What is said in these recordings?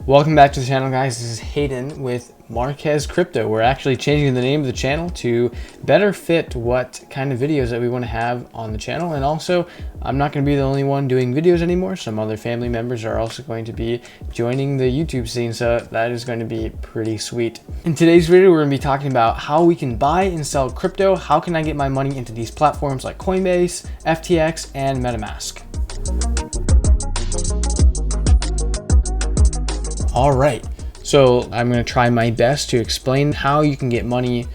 Welcome back to the channel, guys. This is Hayden with Marquez Crypto. We're actually changing the name of the channel to better fit what kind of videos that we want to have on the channel. And also, I'm not going to be the only one doing videos anymore. Some other family members are also going to be joining the YouTube scene, so that is going to be pretty sweet. In today's video, we're going to be talking about how we can buy and sell crypto. How can I get my money into these platforms like Coinbase, FTX, and MetaMask? All right, so I'm going to try my best to explain how you can get money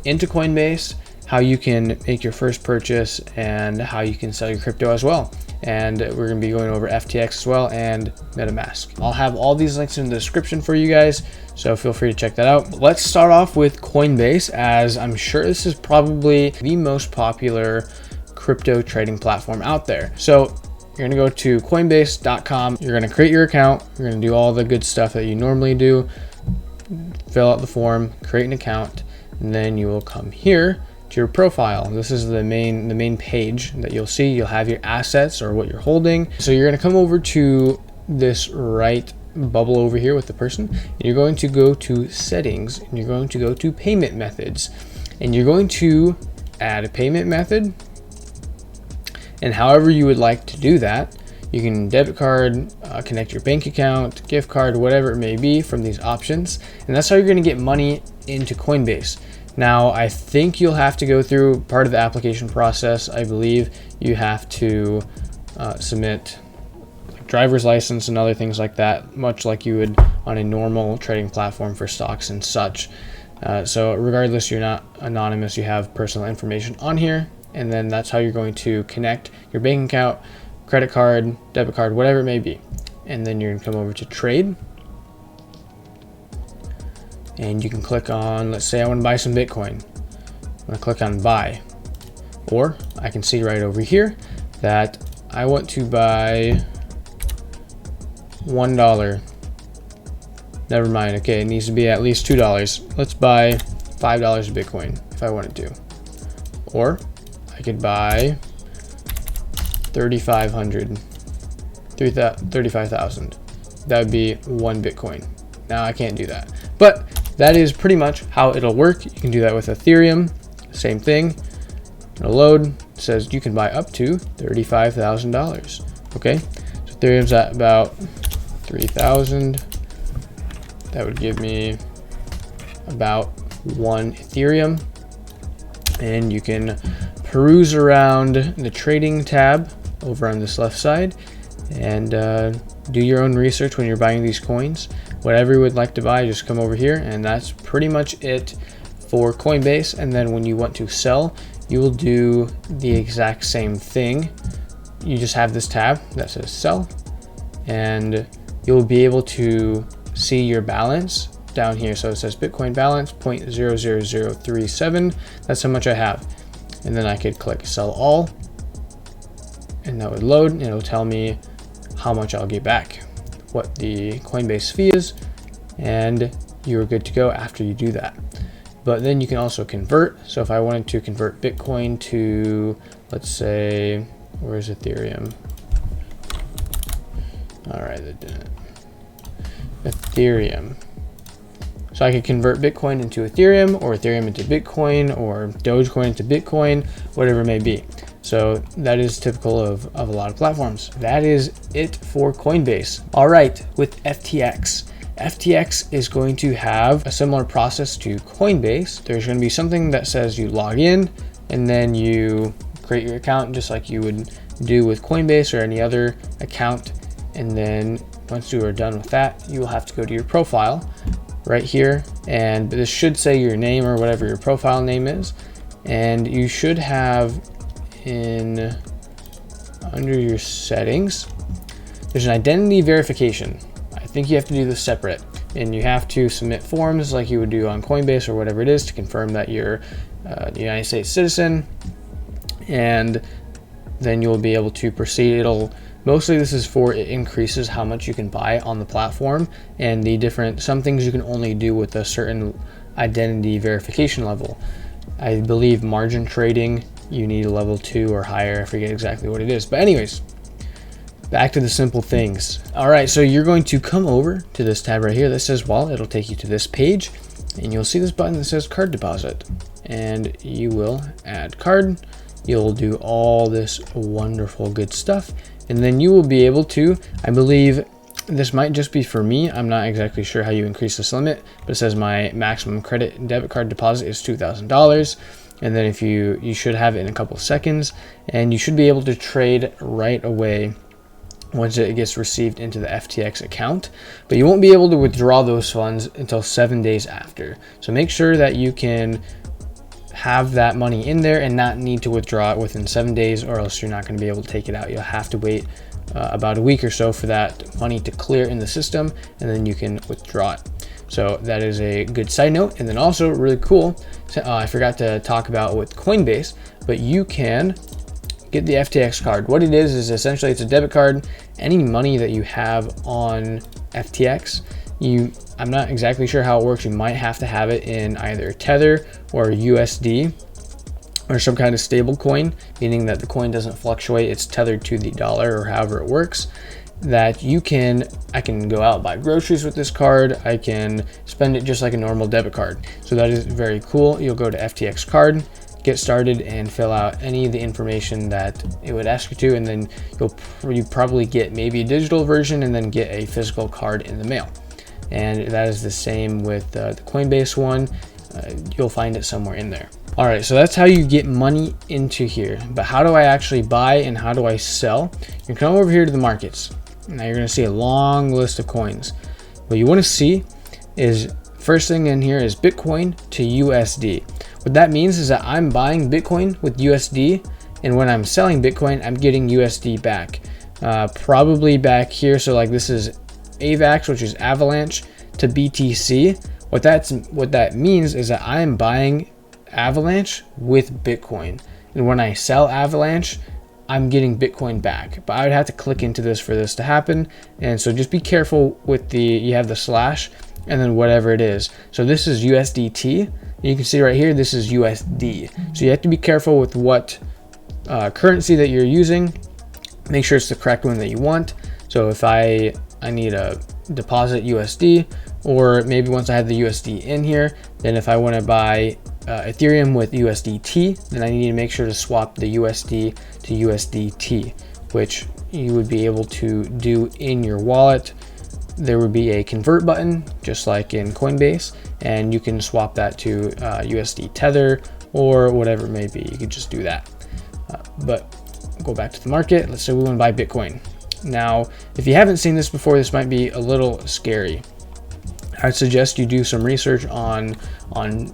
into Coinbase, how you can make your first purchase, and how you can sell your crypto as well. And we're going to be going over FTX as well and MetaMask. I'll have all these links in the description for you guys, so feel free to check that out. Let's start off with Coinbase, as I'm sure this is probably the most popular crypto trading platform out there. So you're going to go to coinbase.com. You're going to create your account. You're going to do all the good stuff that you normally do. Fill out the form, create an account, and then you will come here to your profile. This is the main page that you'll see. You'll have your assets or what you're holding. So you're going to come over to this right bubble over here with the person. And you're going to go to settings, and you're going to go to payment methods, and you're going to add a payment method. And however you would like to do that, you can debit card, connect your bank account, gift card, whatever it may be from these options. And that's how you're going to get money into Coinbase. Now, I think you'll have to go through part of the application process. I believe you have to submit driver's license and other things like that, much like you would on a normal trading platform for stocks and such. So regardless, you're not anonymous, you have personal information on here. And then that's how you're going to connect your bank account, credit card, debit card, whatever it may be. And then you're going to come over to trade. And you can click on, let's say I want to buy some Bitcoin. I'm going to click on buy. Or I can see right over here that I want to buy $1. Never mind. Okay, it needs to be at least $2. Let's buy $5 of Bitcoin if I wanted to. Or I could buy 35,000. That would be one Bitcoin. Now I can't do that, but that is pretty much how it'll work. You can do that with Ethereum. Same thing. It'll load. It says you can buy up to $35,000. Okay, so Ethereum's at about 3,000. That would give me about one Ethereum, and you can peruse around the trading tab over on this left side and do your own research when you're buying these coins. Whatever you would like to buy, just come over here, and that's pretty much it for Coinbase. And then when you want to sell, you will do the exact same thing. You just have this tab that says sell, and you'll be able to see your balance down here. So it says Bitcoin balance 0.00037. That's how much I have. And then I could click sell all, and that would load, and it'll tell me how much I'll get back, what the Coinbase fee is, and you're good to go after you do that. But then you can also convert. So if I wanted to convert Bitcoin to, let's say, where's Ethereum? All right, that didn't. Ethereum. So I could convert Bitcoin into Ethereum, or Ethereum into Bitcoin, or Dogecoin into Bitcoin, whatever it may be. So that is typical of a lot of platforms. That is it for Coinbase. All right, with FTX. FTX is going to have a similar process to Coinbase. There's going to be something that says you log in, and then you create your account just like you would do with Coinbase or any other account. And then once you are done with that, you will have to go to your profile right here, and this should say your name or whatever your profile name is, and you should have under your settings, there's an identity verification. I think you have to do this separate, and you have to submit forms like you would do on Coinbase or whatever it is to confirm that you're a United States citizen, and then you'll be able to proceed. Mostly this is for, it increases how much you can buy on the platform, and some things you can only do with a certain identity verification level. I believe margin trading, you need a level 2 or higher. I forget exactly what it is. But anyways, back to the simple things. All right, so you're going to come over to this tab right here that says wallet. It'll take you to this page, and you'll see this button that says card deposit, and you will add card. You'll do all this wonderful good stuff, and then you will be able to, I believe this might just be for me, I'm not exactly sure how you increase this limit, but it says my maximum credit and debit card deposit is $2,000. And then if you should have it in a couple seconds, and you should be able to trade right away once it gets received into the FTX account, but you won't be able to withdraw those funds until 7 days after. So make sure that you can have that money in there and not need to withdraw it within 7 days, or else you're not going to be able to take it out. You'll have to wait about a week or so for that money to clear in the system, and then you can withdraw it. So that is a good side note. And then also really cool, I forgot to talk about with Coinbase, but you can get the FTX card. What it is essentially it's a debit card. Any money that you have on FTX, I'm not exactly sure how it works. You might have to have it in either Tether or USD or some kind of stable coin, meaning that the coin doesn't fluctuate. It's tethered to the dollar or however it works. That I can go out and buy groceries with this card. I can spend it just like a normal debit card. So that is very cool. You'll go to FTX card, get started, and fill out any of the information that it would ask you to, and then you probably get maybe a digital version and then get a physical card in the mail. And that is the same with the Coinbase one. You'll find it somewhere in there. All right, so that's how you get money into here. But how do I actually buy and how do I sell? You come over here to the markets. Now you're gonna see a long list of coins. What you wanna see is, first thing in here is Bitcoin to USD. What that means is that I'm buying Bitcoin with USD, and when I'm selling Bitcoin, I'm getting USD back. Probably back here, so like this is AVAX, which is Avalanche, to BTC. What that means is that I am buying Avalanche with Bitcoin, and when I sell Avalanche, I'm getting Bitcoin back. But I would have to click into this for this to happen, and so just be careful with you have the slash and then whatever it is. So this is USDT. You can see right here, this is USD. So you have to be careful with what currency that you're using. Make sure it's the correct one that you want. So if I need a deposit USD, or maybe once I have the USD in here, then if I want to buy Ethereum with USDT, then I need to make sure to swap the USD to USDT, which you would be able to do in your wallet. There would be a convert button, just like in Coinbase, and you can swap that to USD Tether or whatever it may be. You could just do that. But go back to the market. Let's say we want to buy Bitcoin. Now, if you haven't seen this before, this might be a little scary. I'd suggest you do some research on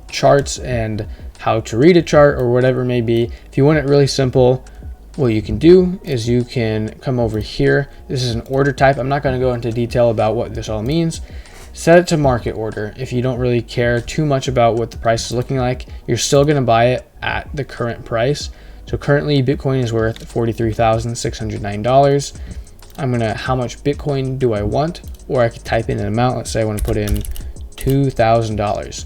charts and how to read a chart or whatever it may be. If you want it really simple, what you can do is you can come over here. This is an order type. I'm not going to go into detail about what this all means. Set it to market order. If you don't really care too much about what the price is looking like, you're still going to buy it at the current price. So currently Bitcoin is worth $43,609. How much Bitcoin do I want? Or I could type in an amount. Let's say I want to put in $2,000.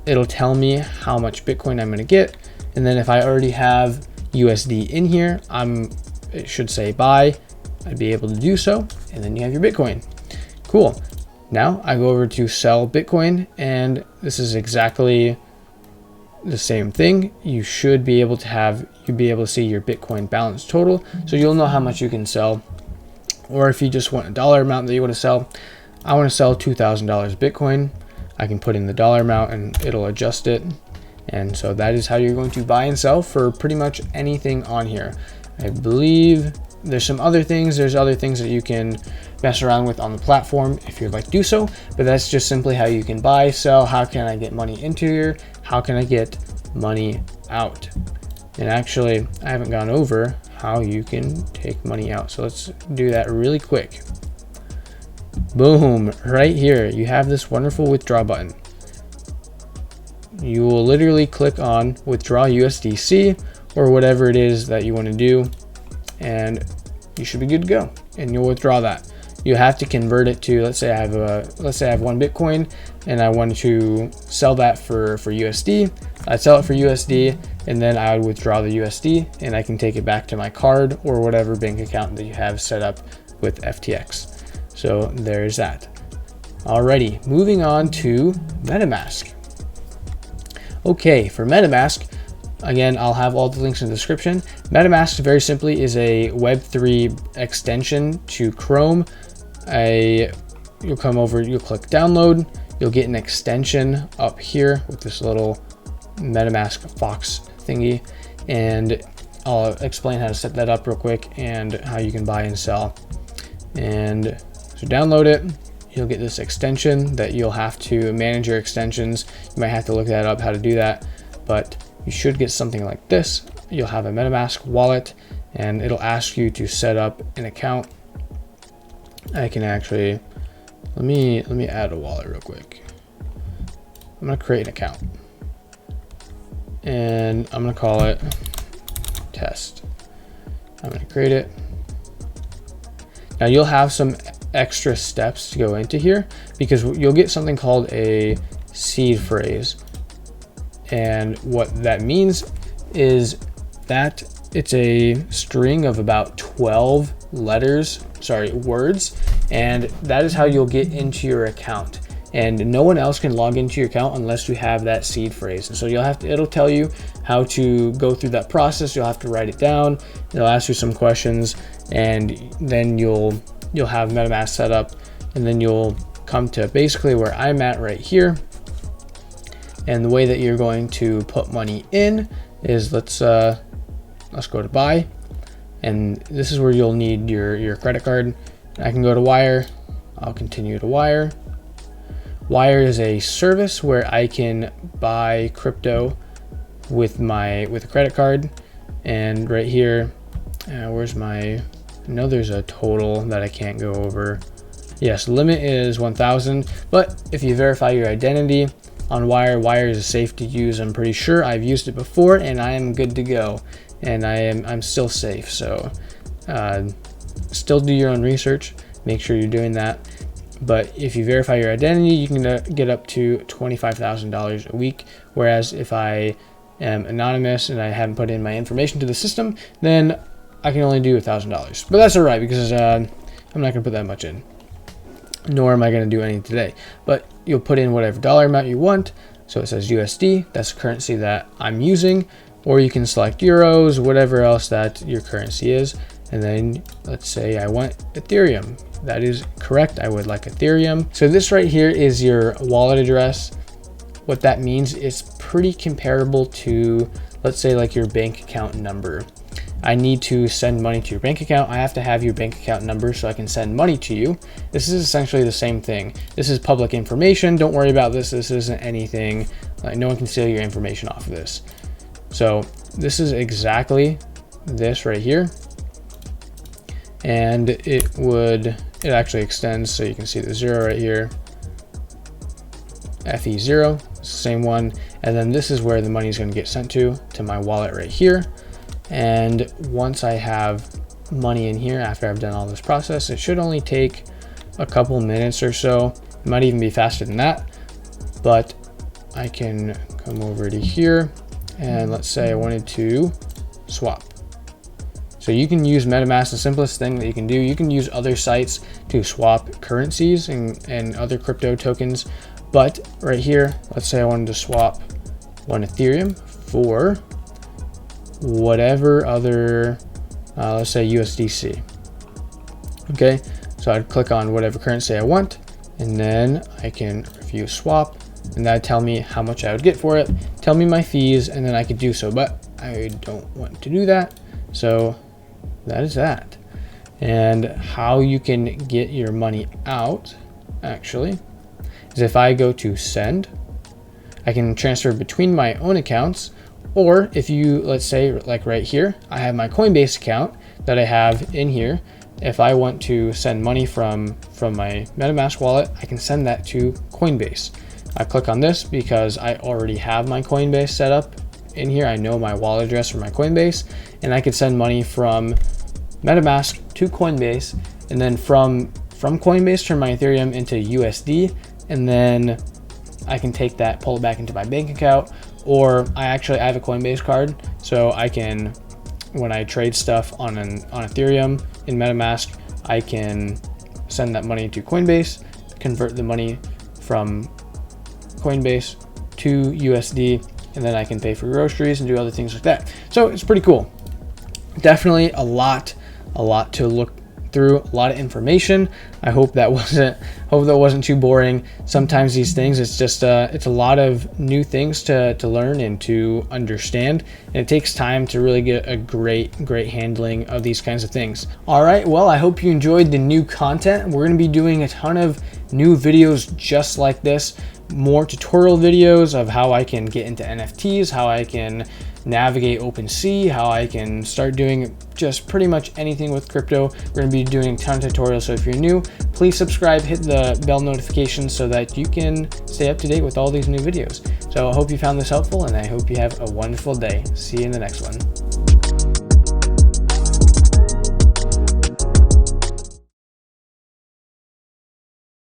It'll tell me how much Bitcoin I'm going to get. And then if I already have USD in here, it should say buy. I'd be able to do so. And then you have your Bitcoin. Cool. Now I go over to sell Bitcoin, and this is exactly the same thing. You should be able to see your Bitcoin balance total. So you'll know how much you can sell. Or if you just want a dollar amount that you want to sell, I want to sell $2,000 Bitcoin. I can put in the dollar amount and it'll adjust it. And so that is how you're going to buy and sell for pretty much anything on here. I believe there's some other things. There's other things that you can mess around with on the platform if you'd like to do so. But that's just simply how you can buy, sell. How can I get money into here? How can I get money out? And actually, I haven't gone over how you can take money out. So let's do that really quick. Boom, right here, you have this wonderful withdraw button. You will literally click on withdraw USDC or whatever it is that you want to do, and you should be good to go, and you'll withdraw that. You have to convert it to, let's say I have 1 Bitcoin and I want to sell that for USD. I'd sell it for USD, and then I would withdraw the USD and I can take it back to my card or whatever bank account that you have set up with FTX. So there's that. Alrighty, moving on to MetaMask. Okay, for MetaMask, again, I'll have all the links in the description. MetaMask very simply is a Web3 extension to Chrome. You'll come over, you'll click download, you'll get an extension up here with this little MetaMask Fox thingy, and I'll explain how to set that up real quick and how you can buy and sell. And so download it, you'll get this extension that you'll have to manage your extensions. You might have to look that up, how to do that, but you should get something like this. You'll have a MetaMask wallet and it'll ask you to set up an account. I can actually, let me add a wallet real quick. I'm gonna create an account and I'm gonna call it test. I'm gonna create it. Now you'll have some extra steps to go into here because you'll get something called a seed phrase. And what that means is that it's a string of about 12 words, and that is how you'll get into your account. And no one else can log into your account unless you have that seed phrase. And so it'll tell you how to go through that process. You'll have to write it down. It'll ask you some questions, and then you'll have MetaMask set up, and then you'll come to basically where I'm at right here. And the way that you're going to put money in is let's go to buy, and this is where you'll need your credit card. I can go to Wire. I'll continue to Wire. Wire is a service where I can buy crypto with a credit card. And right here, where's my? I know there's a total that I can't go over. Yes, limit is 1,000. But if you verify your identity on Wire is safe to use. I'm pretty sure I've used it before, and I am good to go. And I'm still safe. So still do your own research. Make sure you're doing that. But if you verify your identity, you can get up to $25,000 a week. Whereas if I am anonymous and I haven't put in my information to the system, then I can only do $1,000. But that's all right because I'm not gonna put that much in, nor am I gonna do any today. But you'll put in whatever dollar amount you want. So it says USD, that's the currency that I'm using, or you can select euros, whatever else that your currency is. And then let's say I want Ethereum. That is correct, I would like Ethereum. So this right here is your wallet address. What that means is pretty comparable to, let's say, like your bank account number. I need to send money to your bank account. I have to have your bank account number so I can send money to you. This is essentially the same thing. This is public information. Don't worry about this. This isn't anything, like no one can steal your information off of this. So this is exactly this right here. And it actually extends, so you can see the 0 right here. FE0, it's the same one. And then this is where the money is going to get sent to my wallet right here. And once I have money in here, after I've done all this process, it should only take a couple minutes or so. It might even be faster than that, but I can come over to here and let's say I wanted to swap. So you can use MetaMask, the simplest thing that you can do. You can use other sites to swap currencies and other crypto tokens. But right here, let's say I wanted to swap one Ethereum for whatever other, let's say USDC. Okay, so I'd click on whatever currency I want, and then I can review swap, and that'd tell me how much I would get for it, tell me my fees, and then I could do so. But I don't want to do that, so that is that. And how you can get your money out actually is if I go to send, I can transfer between my own accounts, or if you, let's say like right here, I have my Coinbase account that I have in here. If I want to send money from my MetaMask wallet, I can send that to Coinbase. I click on this because I already have my Coinbase set up in here. I know my wallet address for my Coinbase, and I could send money from MetaMask to Coinbase, and then from Coinbase turn my Ethereum into USD, and then I can take that, pull it back into my bank account, or I have a Coinbase card, so I can, when I trade stuff on Ethereum in MetaMask, I can send that money to Coinbase, convert the money from Coinbase to USD, and then I can pay for groceries and do other things like that. So it's pretty cool. Definitely a lot to look through, a lot of information. I hope that wasn't too boring. Sometimes these things, it's just it's a lot of new things to learn and to understand, and it takes time to really get a great handling of these kinds of things. All right, well, I hope you enjoyed the new content. We're going to be doing a ton of new videos just like this, more tutorial videos of how I can get into NFTs, how I can navigate OpenSea, how I can start doing just pretty much anything with crypto. We're going to be doing a ton of tutorials, so if you're new, please subscribe, hit the bell notification so that you can stay up to date with all these new videos. So I hope you found this helpful, and I hope you have a wonderful day. See you in the next one.